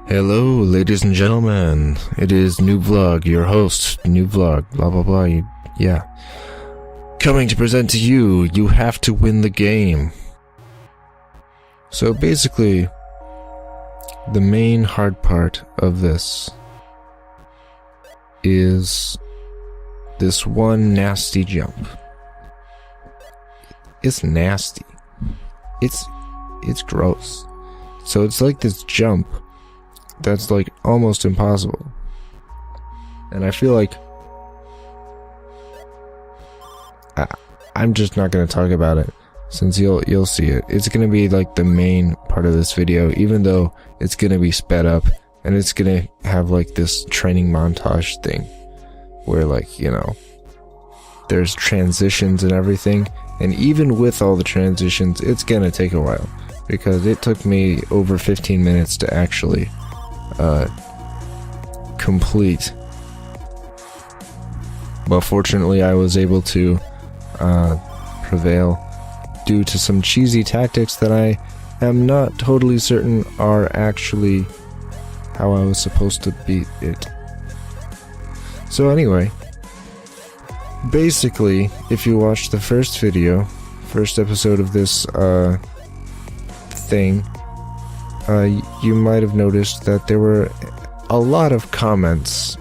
Hello, ladies and gentlemen. It is New Vlog, your host, New Vlog, blah blah blah, yeah. Coming to present to you, you have to win the game. So basically, the main hard part of this is this one nasty jump. It's nasty. It's gross. So it's like this jump that's like almost impossible. And I feel like I'm just not going to talk about it, since you'll see it. It's going to be like the main part of this video, even though it's going to be sped up and it's going to have like this training montage thing where, like, you know, there's transitions and everything. And even with all the transitions, it's going to take a while, because it took me over 15 minutes to actually complete. But fortunately, I was able to prevail due to some cheesy tactics that I am not totally certain are actually how I was supposed to beat it. So anyway, basically, if you watch the first episode of this thing, you might have noticed that there were a lot of comments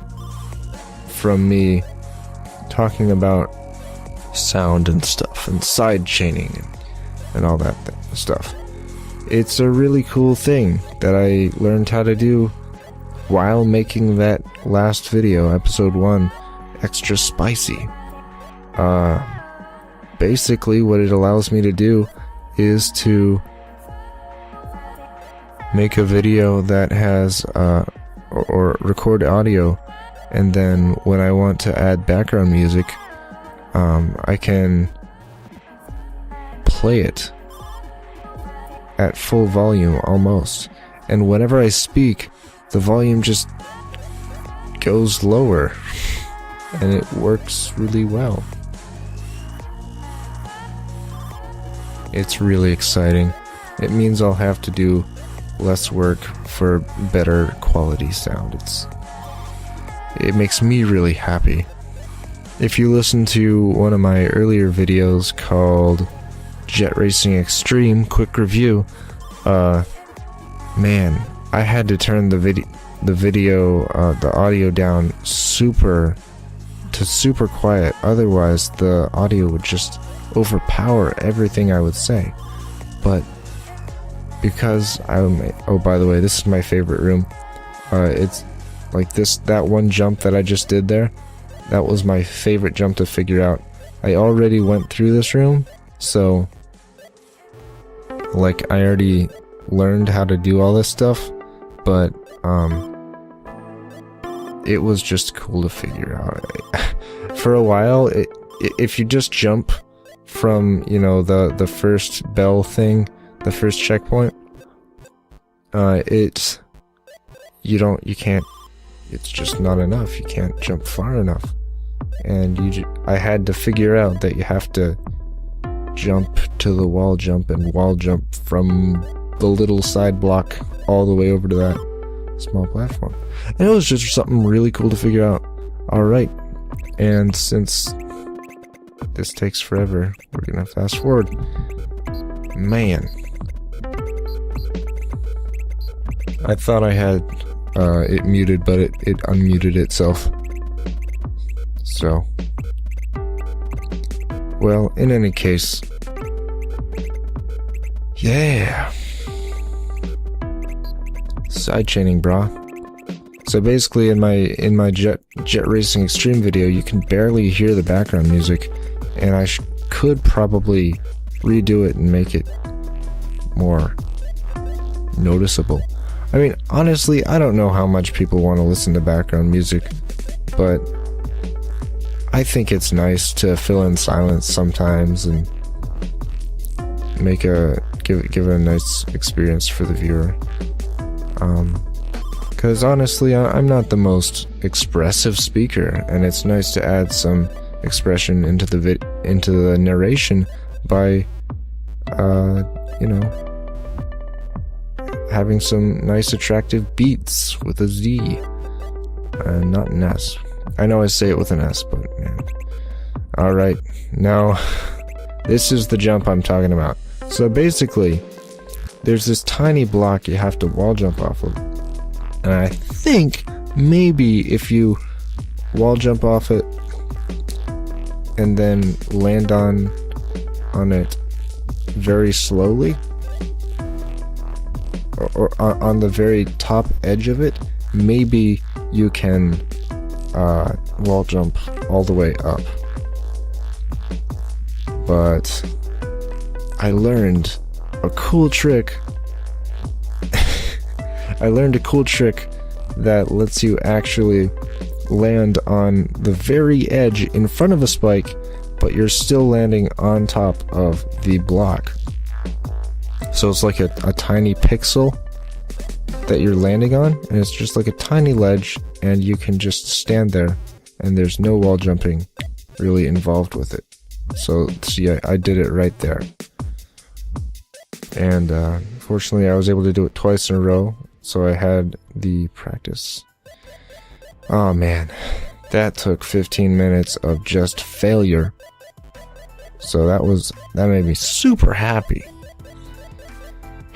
from me talking about sound and stuff, and side chaining and all that stuff. It's a really cool thing that I learned how to do while making that last video, episode 1, extra spicy. Basically what it allows me to do is to make a video that has or record audio, and then when I want to add background music, I can play it at full volume almost, and whenever I speak, the volume just goes lower and it works really well. It's really exciting. It means I'll have to do less work for better quality sound. It makes me really happy. If you listen to one of my earlier videos called Jet Racing Extreme Quick Review, man, I had to turn the audio down super quiet, otherwise the audio would just overpower everything I would say. But because oh, by the way, this is my favorite room. It's like that one jump that I just did there. That was my favorite jump to figure out. I already went through this room, so like I already learned how to do all this stuff, but it was just cool to figure out. For a while, if you just jump from, you know, the first bell thing, the first checkpoint, you can't, it's just not enough. You can't jump far enough. And I had to figure out that you have to jump to the wall jump and wall jump from the little side block all the way over to that small platform. And it was just something really cool to figure out. Alright, and since this takes forever, we're gonna fast forward. Man, I thought I had it muted, but it unmuted itself. So, well, in any case, yeah, sidechaining, brah. So basically, in my jet racing extreme video, you can barely hear the background music, and I could probably redo it and make it more noticeable. I mean, honestly, I don't know how much people want to listen to background music, but I think it's nice to fill in silence sometimes and give it a nice experience for the viewer. Because honestly, I'm not the most expressive speaker, and it's nice to add some expression into the narration by, you know, having some nice attractive beats with a Z, not an S. I know I say it with an S, but man. Alright, now this is the jump I'm talking about. So basically, there's this tiny block you have to wall jump off of. And I think maybe if you wall jump off it and then land on it very slowly, or on the very top edge of it, maybe you can wall jump all the way up. But I learned a cool trick. I learned a cool trick that lets you actually land on the very edge in front of a spike, but you're still landing on top of the block. So it's like a tiny pixel that you're landing on, and it's just like a tiny ledge, and you can just stand there, and there's no wall jumping really involved with it. So see, I did it right there. And fortunately I was able to do it twice in a row, so I had the practice. Oh man, that took 15 minutes of just failure. So that made me super happy.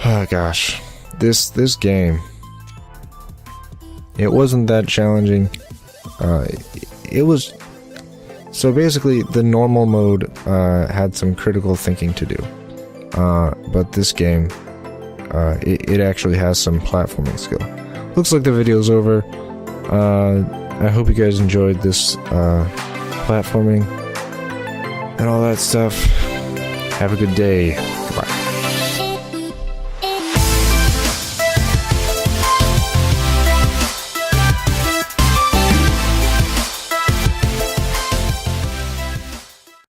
Oh gosh, this game, it wasn't that challenging. It was, so basically the normal mode had some critical thinking to do, but this game, it actually has some platforming skill. Looks like the video's over. I hope you guys enjoyed this platforming and all that stuff. Have a good day. Goodbye.